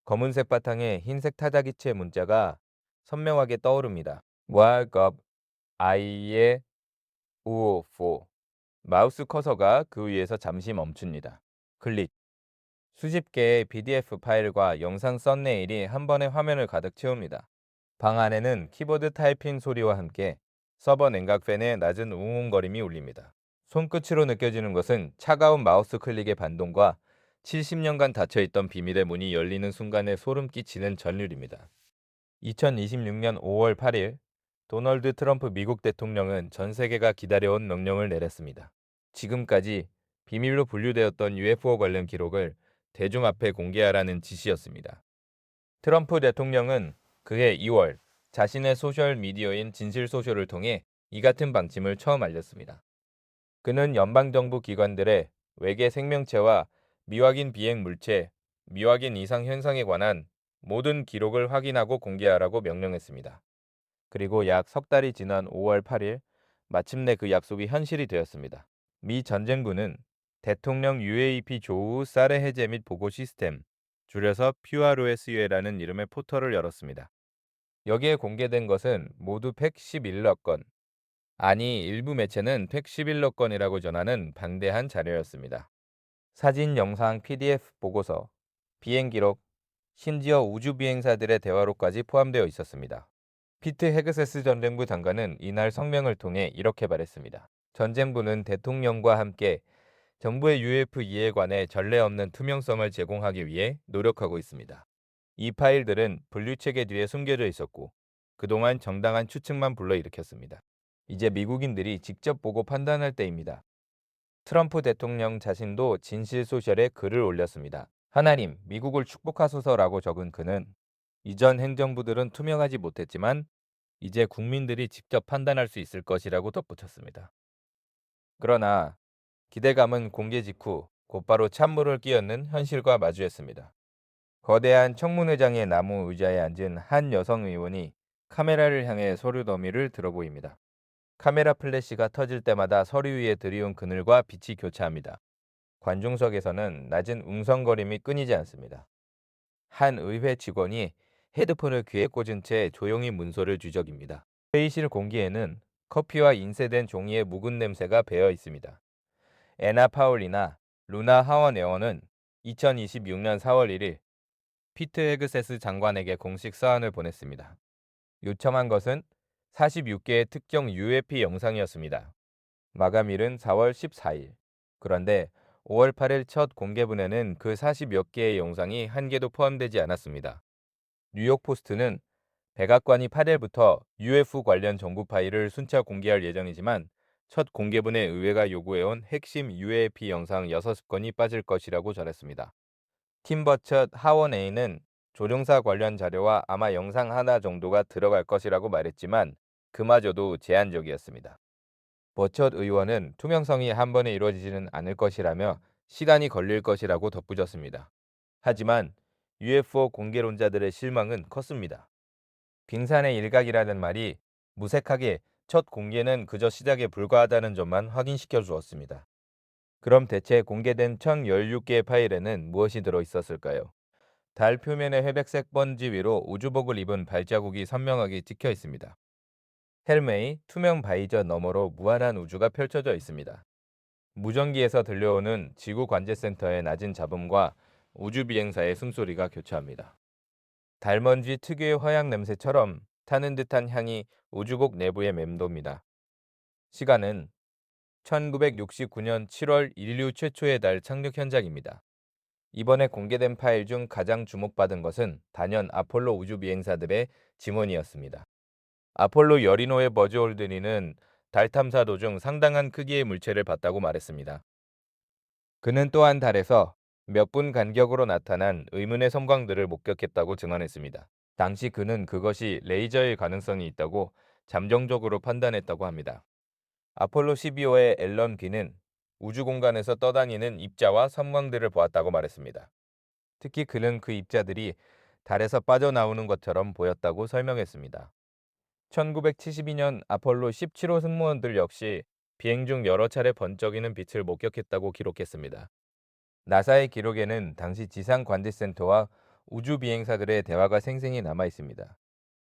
검은색 바탕에 흰색 타자기체 문자가 선명하게 떠오릅니다. 월급 I의 우오포. 마우스 커서가 그 위에서 잠시 멈춥니다. 클릭. 수십 개의 PDF 파일과 영상 썸네일이 한 번에 화면을 가득 채웁니다. 방 안에는 키보드 타이핑 소리와 함께 서버 냉각 팬의 낮은 웅웅거림이 울립니다. 손끝으로 느껴지는 것은 차가운 마우스 클릭의 반동과 70년간 닫혀있던 비밀의 문이 열리는 순간에 소름 끼치는 전율입니다. 2026년 5월 8일 도널드 트럼프 미국 대통령은 전 세계가 기다려온 명령을 내렸습니다. 지금까지 비밀로 분류되었던 UFO 관련 기록을 대중 앞에 공개하라는 지시였습니다. 트럼프 대통령은 그해 2월 자신의 소셜미디어인 진실소셜을 통해 이 같은 방침을 처음 알렸습니다. 그는 연방정부 기관들의 외계 생명체와 미확인 비행 물체, 미확인 이상 현상에 관한 모든 기록을 확인하고 공개하라고 명령했습니다. 그리고 약 석 달이 지난 5월 8일 마침내 그 약속이 현실이 되었습니다. 미 전쟁부는 대통령 UAP 조우 사례 해제 및 보고 시스템, 줄여서 PROSU라는 이름의 포털을 열었습니다. 여기에 공개된 것은 모두 111여 건, 아니 일부 매체는 111여 건이라고 전하는 방대한 자료였습니다. 사진, 영상, PDF 보고서, 비행 기록, 심지어 우주 비행사들의 대화록까지 포함되어 있었습니다. 피트 헤그세스 전쟁부 장관은 이날 성명을 통해 이렇게 말했습니다. 전쟁부는 대통령과 함께 정부의 UF 이해 관해 전례 없는 투명성을 제공하기 위해 노력하고 있습니다. 이 파일들은 분류체계 뒤에 숨겨져 있었고 그동안 정당한 추측만 불러일으켰습니다. 이제 미국인들이 직접 보고 판단할 때입니다. 트럼프 대통령 자신도 진실소셜에 글을 올렸습니다. 하나님, 미국을 축복하소서라고 적은 그는 이전 행정부들은 투명하지 못했지만 이제 국민들이 직접 판단할 수 있을 것이라고 덧붙였습니다. 그러나 기대감은 공개 직후 곧바로 찬물을 끼얹는 현실과 마주했습니다. 거대한 청문회장의 나무 의자에 앉은 한 여성 의원이 카메라를 향해 서류 더미를 들어 보입니다. 카메라 플래시가 터질 때마다 서류 위에 드리운 그늘과 빛이 교차합니다. 관중석에서는 낮은 웅성거림이 끊이지 않습니다. 한 의회 직원이 헤드폰을 귀에 꽂은 채 조용히 문서를 뒤적입니다. 회의실 공기에는 커피와 인쇄된 종이의 묵은 냄새가 배어 있습니다. 애나 파울리나 루나 하원 의원은 2026년 4월 1일 피트 헤그세스 장관에게 공식 서한을 보냈습니다. 요청한 것은 46개의 특정 UAP 영상이었습니다. 마감일은 4월 14일. 그런데 5월 8일 첫 공개분에는 그 40여 개의 영상이 한 개도 포함되지 않았습니다. 뉴욕 포스트는 백악관이 8일부터 UFO 관련 정보 파일을 순차 공개할 예정이지만 첫 공개분에 의회가 요구해온 핵심 UAP 영상 6건이 빠질 것이라고 전했습니다. 팀 버처 하원 A는 조종사 관련 자료와 아마 영상 하나 정도가 들어갈 것이라고 말했지만 그마저도 제한적이었습니다. 버처 의원은 투명성이 한 번에 이루어지지는 않을 것이라며 시간이 걸릴 것이라고 덧붙였습니다. 하지만 UFO 공개론자들의 실망은 컸습니다. 빙산의 일각이라는 말이 무색하게 첫 공개는 그저 시작에 불과하다는 점만 확인시켜 주었습니다. 그럼 대체 공개된 1016개의 파일에는 무엇이 들어 있었을까요? 달 표면의 회백색 번지 위로 우주복을 입은 발자국이 선명하게 찍혀 있습니다. 헬메이 투명 바이저 너머로 무한한 우주가 펼쳐져 있습니다. 무전기에서 들려오는 지구 관제센터의 낮은 잡음과 우주 비행사의 숨소리가 교차합니다. 달먼지 특유의 화약 냄새처럼 타는 듯한 향이 우주복 내부에 맴돕니다. 시간은 1969년 7월 인류 최초의 달 착륙 현장입니다. 이번에 공개된 파일 중 가장 주목받은 것은 단연 아폴로 우주 비행사들의 지문이었습니다. 아폴로 여리노의 버즈 올드린은 달 탐사 도중 상당한 크기의 물체를 봤다고 말했습니다. 그는 또한 달에서 몇 분 간격으로 나타난 의문의 섬광들을 목격했다고 증언했습니다. 당시 그는 그것이 레이저일 가능성이 있다고 잠정적으로 판단했다고 합니다. 아폴로 12호의 앨런 비는 우주 공간에서 떠다니는 입자와 섬광들을 보았다고 말했습니다. 특히 그는 그 입자들이 달에서 빠져나오는 것처럼 보였다고 설명했습니다. 1972년 아폴로 17호 승무원들 역시 비행 중 여러 차례 번쩍이는 빛을 목격했다고 기록했습니다. 나사의 기록에는 당시 지상 관제센터와 우주 비행사들의 대화가 생생히 남아 있습니다.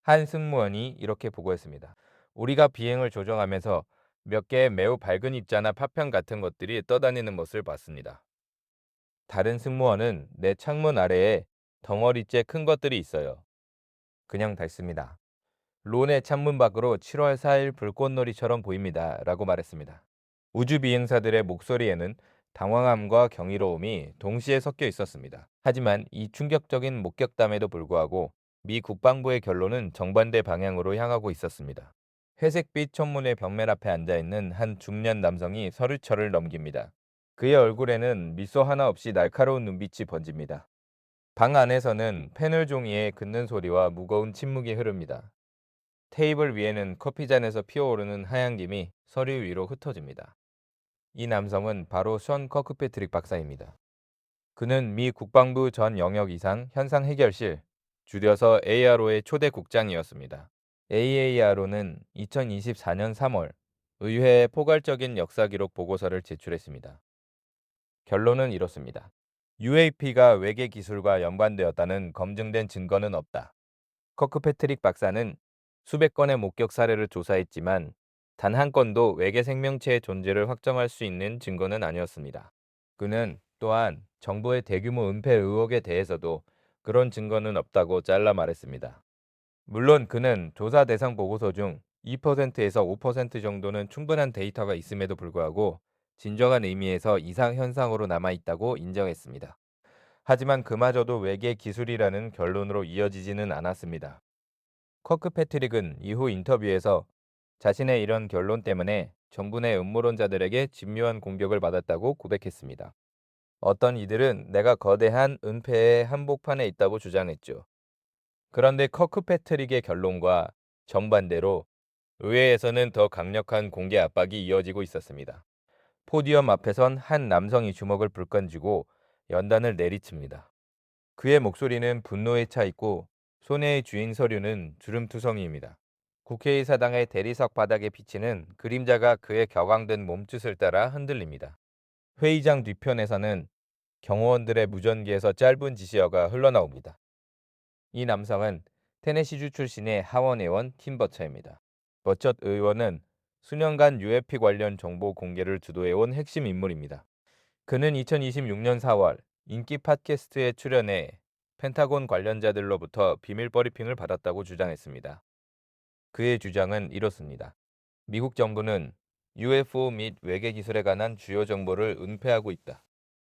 한 승무원이 이렇게 보고했습니다. 우리가 비행을 조정하면서 몇 개의 매우 밝은 입자나 파편 같은 것들이 떠다니는 것을 봤습니다. 다른 승무원은 내 창문 아래에 덩어리째 큰 것들이 있어요. 그냥 밝습니다. 론의 창문 밖으로 7월 4일 불꽃놀이처럼 보입니다. 라고 말했습니다. 우주 비행사들의 목소리에는 당황함과 경이로움이 동시에 섞여 있었습니다. 하지만 이 충격적인 목격담에도 불구하고 미 국방부의 결론은 정반대 방향으로 향하고 있었습니다. 회색빛 천문의 벽면 앞에 앉아 있는 한 중년 남성이 서류철을 넘깁니다. 그의 얼굴에는 미소 하나 없이 날카로운 눈빛이 번집니다. 방 안에서는 패널 종이의 긋는 소리와 무거운 침묵이 흐릅니다. 테이블 위에는 커피잔에서 피어오르는 하얀 김이 서류 위로 흩어집니다. 이 남성은 바로 션 커크패트릭 박사입니다. 그는 미 국방부 전 영역 이상 현상 해결실, 줄여서 ARO의 초대 국장이었습니다. AARO는 2024년 3월 의회에 포괄적인 역사 기록 보고서를 제출했습니다. 결론은 이렇습니다. UAP가 외계 기술과 연관되었다는 검증된 증거는 없다. 커크패트릭 박사는 수백 건의 목격 사례를 조사했지만 단 한 건도 외계 생명체의 존재를 확정할 수 있는 증거는 아니었습니다. 그는 또한 정부의 대규모 은폐 의혹에 대해서도 그런 증거는 없다고 잘라 말했습니다. 물론 그는 조사 대상 보고서 중 2%에서 5% 정도는 충분한 데이터가 있음에도 불구하고 진정한 의미에서 이상 현상으로 남아 있다고 인정했습니다. 하지만 그마저도 외계 기술이라는 결론으로 이어지지는 않았습니다. 커크 패트릭은 이후 인터뷰에서 자신의 이런 결론 때문에 정부 내 음모론자들에게 집요한 공격을 받았다고 고백했습니다. 어떤 이들은 내가 거대한 은폐의 한복판에 있다고 주장했죠. 그런데 커크 패트릭의 결론과 정반대로 의회에서는 더 강력한 공개 압박이 이어지고 있었습니다. 포디엄 앞에선 한 남성이 주먹을 불끈 쥐고 연단을 내리칩니다. 그의 목소리는 분노에 차 있고 손해의 주인 서류는 주름투성이입니다. 국회의사당의 대리석 바닥에 비치는 그림자가 그의 격앙된 몸짓을 따라 흔들립니다. 회의장 뒤편에서는 경호원들의 무전기에서 짧은 지시어가 흘러나옵니다. 이 남성은 테네시주 출신의 하원 의원 팀 버처입니다. 버처 의원은 수년간 UFP 관련 정보 공개를 주도해온 핵심 인물입니다. 그는 2026년 4월 인기 팟캐스트에 출연해 펜타곤 관련자들로부터 비밀 버리핑을 받았다고 주장했습니다. 그의 주장은 이렇습니다. 미국 정부는 UFO 및 외계 기술에 관한 주요 정보를 은폐하고 있다.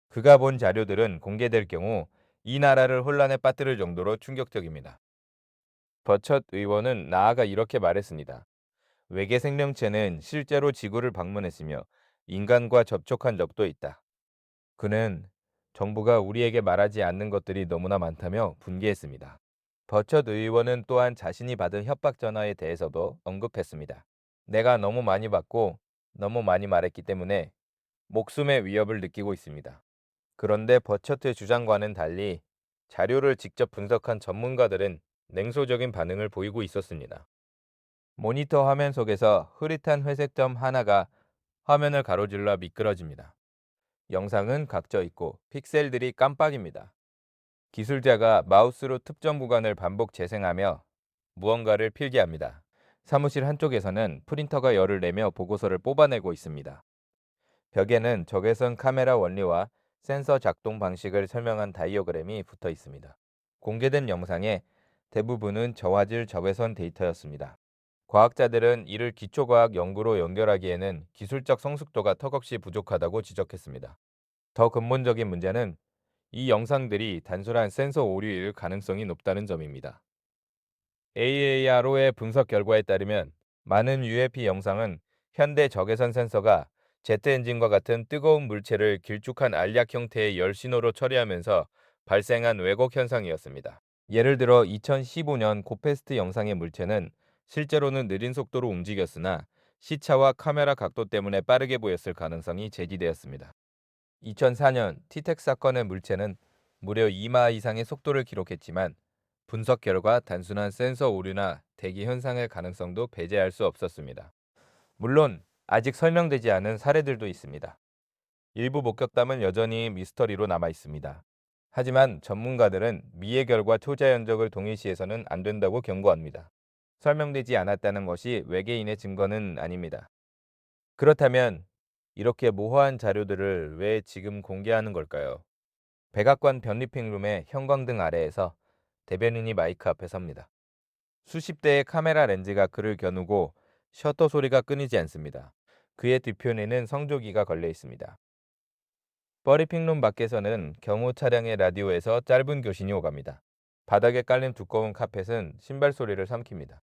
그가 본 자료들은 공개될 경우 이 나라를 혼란에 빠뜨릴 정도로 충격적입니다. 버처 의원은 나아가 이렇게 말했습니다. 외계 생명체는 실제로 지구를 방문했으며 인간과 접촉한 적도 있다. 그는 정부가 우리에게 말하지 않는 것들이 너무나 많다며 분개했습니다. 버처 의원은 또한 자신이 받은 협박 전화에 대해서도 언급했습니다. 내가 너무 많이 받고 너무 많이 말했기 때문에 목숨의 위협을 느끼고 있습니다. 그런데 버처트의 주장과는 달리 자료를 직접 분석한 전문가들은 냉소적인 반응을 보이고 있었습니다. 모니터 화면 속에서 흐릿한 회색 점 하나가 화면을 가로질러 미끄러집니다. 영상은 각져 있고 픽셀들이 깜빡입니다. 기술자가 마우스로 특정 구간을 반복 재생하며 무언가를 필기합니다. 사무실 한쪽에서는 프린터가 열을 내며 보고서를 뽑아내고 있습니다. 벽에는 적외선 카메라 원리와 센서 작동 방식을 설명한 다이어그램이 붙어 있습니다. 공개된 영상의 대부분은 저화질 적외선 데이터였습니다. 과학자들은 이를 기초과학 연구로 연결하기에는 기술적 성숙도가 턱없이 부족하다고 지적했습니다. 더 근본적인 문제는 이 영상들이 단순한 센서 오류일 가능성이 높다는 점입니다. AARO의 분석 결과에 따르면 많은 UAP 영상은 현대 적외선 센서가 제트 엔진과 같은 뜨거운 물체를 길쭉한 알약 형태의 열 신호로 처리하면서 발생한 왜곡 현상이었습니다. 예를 들어 2015년 고페스트 영상의 물체는 실제로는 느린 속도로 움직였으나 시차와 카메라 각도 때문에 빠르게 보였을 가능성이 제기되었습니다. 2004년 티텍 사건의 물체는 무려 2마 이상의 속도를 기록했지만 분석 결과 단순한 센서 오류나 대기 현상의 가능성도 배제할 수 없었습니다. 물론 아직 설명되지 않은 사례들도 있습니다. 일부 목격담은 여전히 미스터리로 남아 있습니다. 하지만 전문가들은 미의 결과 초자 연적을 동일시해서는 안 된다고 경고합니다. 설명되지 않았다는 것이 외계인의 증거는 아닙니다. 그렇다면 이렇게 모호한 자료들을 왜 지금 공개하는 걸까요? 백악관 변리핑룸의 형광등 아래에서 대변인이 마이크 앞에 섭니다. 수십 대의 카메라 렌즈가 그를 겨누고 셔터 소리가 끊이지 않습니다. 그의 뒤편에는 성조기가 걸려 있습니다. 버리핑룸 밖에서는 경호 차량의 라디오에서 짧은 교신이 오갑니다. 바닥에 깔린 두꺼운 카펫은 신발 소리를 삼킵니다.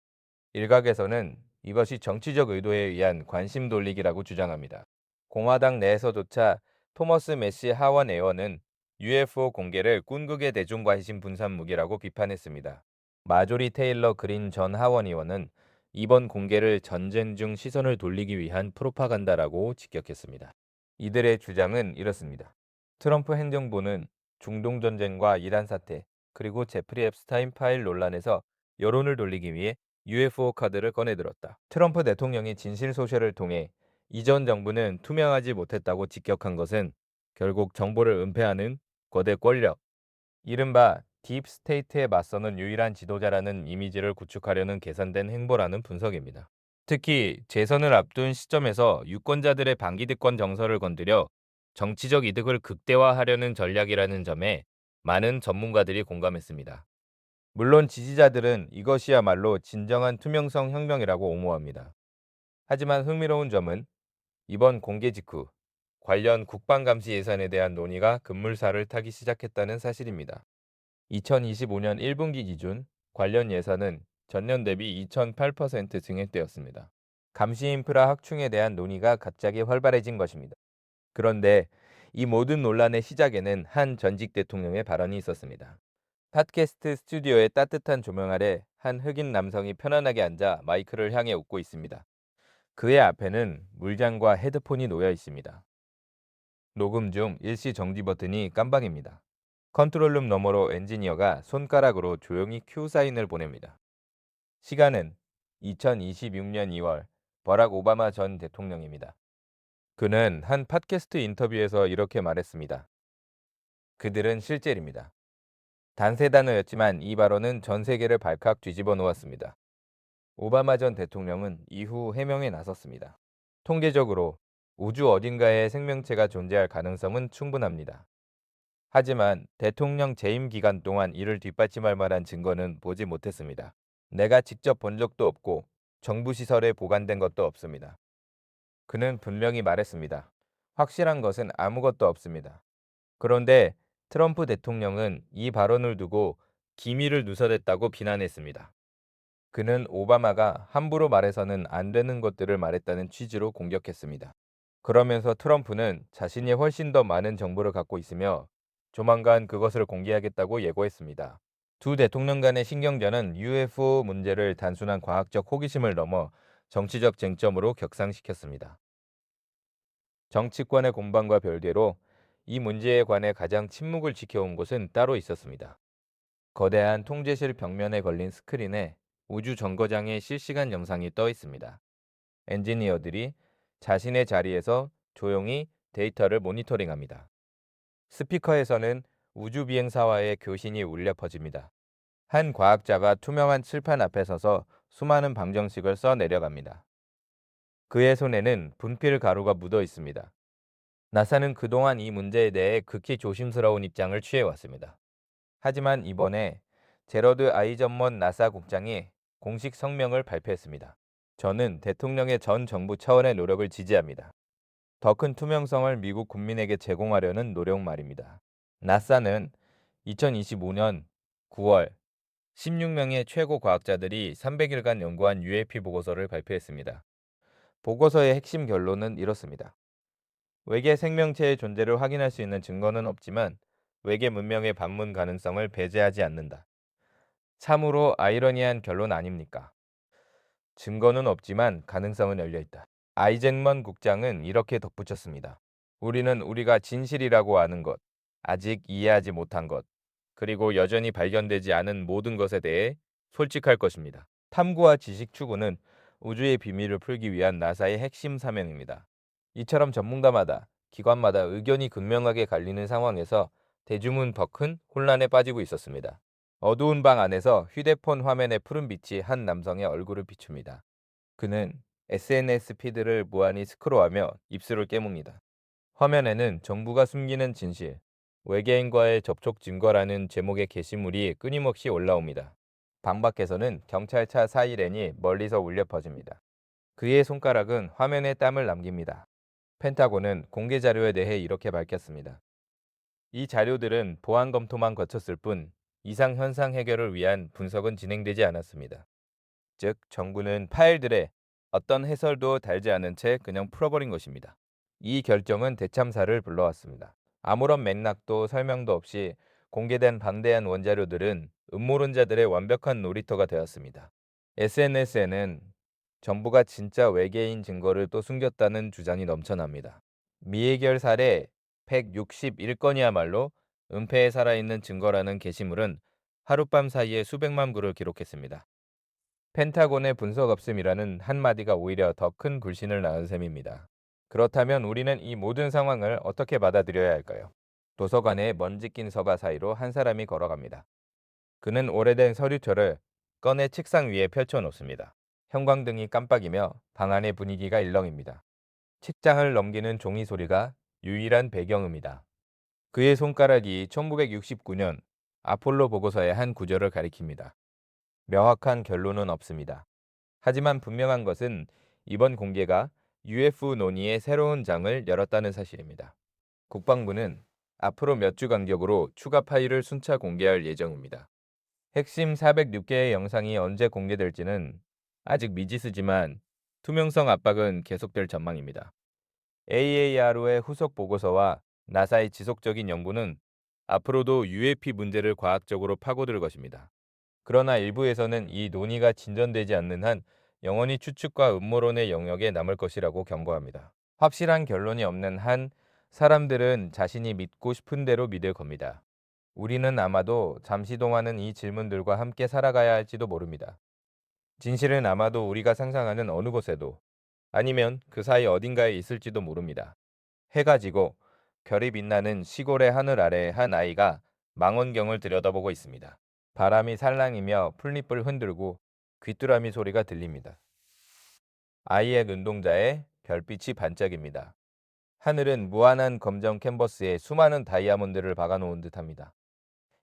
일각에서는 이것이 정치적 의도에 의한 관심 돌리기라고 주장합니다. 공화당 내에서조차 토머스 메시 하원 의원은 UFO 공개를 꾼극의 대중관심 분산 무기라고 비판했습니다. 마조리 테일러 그린 전 하원 의원은 이번 공개를 전쟁 중 시선을 돌리기 위한 프로파간다라고 직격했습니다. 이들의 주장은 이렇습니다. 트럼프 행정부는 중동 전쟁과 이란 사태, 그리고 제프리 앱스타인 파일 논란에서 여론을 돌리기 위해 UFO 카드를 꺼내들었다. 트럼프 대통령이 진실소셜을 통해 이전 정부는 투명하지 못했다고 직격한 것은 결국 정보를 은폐하는 거대 권력, 이른바 딥스테이트에 맞서는 유일한 지도자라는 이미지를 구축하려는 계산된 행보라는 분석입니다. 특히 재선을 앞둔 시점에서 유권자들의 반기득권 정서를 건드려 정치적 이득을 극대화하려는 전략이라는 점에 많은 전문가들이 공감했습니다. 물론 지지자들은 이것이야말로 진정한 투명성 혁명이라고 옹호합니다. 하지만 흥미로운 점은 이번 공개 직후 관련 국방감시 예산에 대한 논의가 급물살을 타기 시작했다는 사실입니다. 2025년 1분기 기준 관련 예산은 전년 대비 2,008% 증액되었습니다. 감시 인프라 확충에 대한 논의가 갑자기 활발해진 것입니다. 그런데 이 모든 논란의 시작에는 한 전직 대통령의 발언이 있었습니다. 팟캐스트 스튜디오의 따뜻한 조명 아래 한 흑인 남성이 편안하게 앉아 마이크를 향해 웃고 있습니다. 그의 앞에는 물장과 헤드폰이 놓여 있습니다. 녹음 중 일시 정지 버튼이 깜빡입니다. 컨트롤룸 너머로 엔지니어가 손가락으로 조용히 큐 사인을 보냅니다. 시간은 2026년 2월 버락 오바마 전 대통령입니다. 그는 한 팟캐스트 인터뷰에서 이렇게 말했습니다. 그들은 실제입니다. 단세 단어였지만 이 발언은 전 세계를 발칵 뒤집어 놓았습니다. 오바마 전 대통령은 이후 해명에 나섰습니다. 통계적으로 우주 어딘가에 생명체가 존재할 가능성은 충분합니다. 하지만 대통령 재임 기간 동안 이를 뒷받침할 만한 증거는 보지 못했습니다. 내가 직접 본 적도 없고 정부 시설에 보관된 것도 없습니다. 그는 분명히 말했습니다. 확실한 것은 아무것도 없습니다. 그런데 트럼프 대통령은 이 발언을 두고 기밀을 누설했다고 비난했습니다. 그는 오바마가 함부로 말해서는 안 되는 것들을 말했다는 취지로 공격했습니다. 그러면서 트럼프는 자신이 훨씬 더 많은 정보를 갖고 있으며 조만간 그것을 공개하겠다고 예고했습니다. 두 대통령 간의 신경전은 UFO 문제를 단순한 과학적 호기심을 넘어 정치적 쟁점으로 격상시켰습니다. 정치권의 공방과 별개로 이 문제에 관해 가장 침묵을 지켜온 곳은 따로 있었습니다. 거대한 통제실 벽면에 걸린 스크린에 우주 정거장의 실시간 영상이 떠 있습니다. 엔지니어들이 자신의 자리에서 조용히 데이터를 모니터링합니다. 스피커에서는 우주 비행사와의 교신이 울려 퍼집니다. 한 과학자가 투명한 칠판 앞에 서서 수많은 방정식을 써 내려갑니다. 그의 손에는 분필 가루가 묻어 있습니다. 나사는 그동안 이 문제에 대해 극히 조심스러운 입장을 취해왔습니다. 하지만 이번에 제러드 아이전먼 나사 국장이 공식 성명을 발표했습니다. 저는 대통령의 전 정부 차원의 노력을 지지합니다. 더 큰 투명성을 미국 국민에게 제공하려는 노력 말입니다. 나사는 2025년 9월 16명의 최고 과학자들이 300일간 연구한 UAP 보고서를 발표했습니다. 보고서의 핵심 결론은 이렇습니다. 외계 생명체의 존재를 확인할 수 있는 증거는 없지만 외계 문명의 방문 가능성을 배제하지 않는다. 참으로 아이러니한 결론 아닙니까? 증거는 없지만 가능성은 열려있다. 아이젠먼 국장은 이렇게 덧붙였습니다. 우리는 우리가 진실이라고 아는 것, 아직 이해하지 못한 것, 그리고 여전히 발견되지 않은 모든 것에 대해 솔직할 것입니다. 탐구와 지식 추구는 우주의 비밀을 풀기 위한 나사의 핵심 사명입니다. 이처럼 전문가마다, 기관마다 의견이 극명하게 갈리는 상황에서 대주문 버큰 혼란에 빠지고 있었습니다. 어두운 방 안에서 휴대폰 화면의 푸른 빛이 한 남성의 얼굴을 비춥니다. 그는 SNS 피드를 무한히 스크롤하며 입술을 깨뭅니다. 화면에는 정부가 숨기는 진실, 외계인과의 접촉 증거라는 제목의 게시물이 끊임없이 올라옵니다. 방 밖에서는 경찰차 사이렌이 멀리서 울려 퍼집니다. 그의 손가락은 화면에 땀을 남깁니다. 펜타곤은 공개 자료에 대해 이렇게 밝혔습니다. 이 자료들은 보안 검토만 거쳤을 뿐 이상 현상 해결을 위한 분석은 진행되지 않았습니다. 즉, 정부는 파일들에 어떤 해설도 달지 않은 채 그냥 풀어버린 것입니다. 이 결정은 대참사를 불러왔습니다. 아무런 맥락도 설명도 없이 공개된 방대한 원자료들은 음모론자들의 완벽한 놀이터가 되었습니다. SNS에는 정부가 진짜 외계인 증거를 또 숨겼다는 주장이 넘쳐납니다. 미해결 사례 161건이야말로 은폐에 살아있는 증거라는 게시물은 하룻밤 사이에 수백만 구를 기록했습니다. 펜타곤의 분석 없음이라는 한마디가 오히려 더 큰 불신을 낳은 셈입니다. 그렇다면 우리는 이 모든 상황을 어떻게 받아들여야 할까요? 도서관의 먼지 낀 서가 사이로 한 사람이 걸어갑니다. 그는 오래된 서류철을 꺼내 책상 위에 펼쳐놓습니다. 형광등이 깜빡이며 방 안의 분위기가 일렁입니다. 책장을 넘기는 종이 소리가 유일한 배경음이다. 그의 손가락이 1969년 아폴로 보고서의 한 구절을 가리킵니다. 명확한 결론은 없습니다. 하지만 분명한 것은 이번 공개가 UFO 논의의 새로운 장을 열었다는 사실입니다. 국방부는 앞으로 몇 주 간격으로 추가 파일을 순차 공개할 예정입니다. 핵심 406개의 영상이 언제 공개될지는 아직 미지수지만 투명성 압박은 계속될 전망입니다. AARO의 후속 보고서와 나사의 지속적인 연구는 앞으로도 UAP 문제를 과학적으로 파고들 것입니다. 그러나 일부에서는 이 논의가 진전되지 않는 한 영원히 추측과 음모론의 영역에 남을 것이라고 경고합니다. 확실한 결론이 없는 한 사람들은 자신이 믿고 싶은 대로 믿을 겁니다. 우리는 아마도 잠시 동안은 이 질문들과 함께 살아가야 할지도 모릅니다. 진실은 아마도 우리가 상상하는 어느 곳에도 아니면 그 사이 어딘가에 있을지도 모릅니다. 해가 지고 별이 빛나는 시골의 하늘 아래 한 아이가 망원경을 들여다보고 있습니다. 바람이 살랑이며 풀잎을 흔들고 귀뚜라미 소리가 들립니다. 아이의 눈동자에 별빛이 반짝입니다. 하늘은 무한한 검정 캔버스에 수많은 다이아몬드를 박아놓은 듯합니다.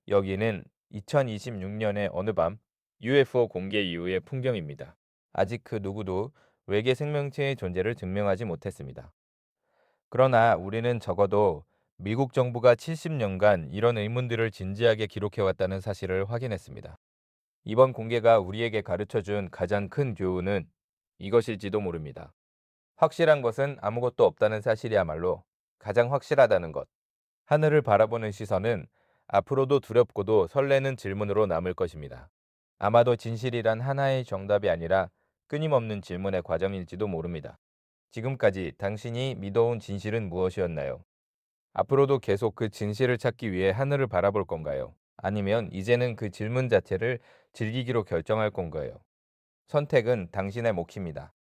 여기는 2026년의 어느 밤 UFO 공개 이후의 풍경입니다. 아직 그 누구도 외계 생명체의 존재를 증명하지 못했습니다. 그러나 우리는 적어도 미국 정부가 70년간 이런 의문들을 진지하게 기록해왔다는 사실을 확인했습니다. 이번 공개가 우리에게 가르쳐준 가장 큰 교훈은 이것일지도 모릅니다. 확실한 것은 아무것도 없다는 사실이야말로 가장 확실하다는 것. 하늘을 바라보는 시선은 앞으로도 두렵고도 설레는 질문으로 남을 것입니다. 아마도 진실이란 하나의 정답이 아니라 끊임없는 질문의 과정일지도 모릅니다. 지금까지 당신이 믿어온 진실은 무엇이었나요? 앞으로도 계속 그 진실을 찾기 위해 하늘을 바라볼 건가요? 아니면 이제는 그 질문 자체를 즐기기로 결정할 건가요? 선택은 당신의 몫입니다.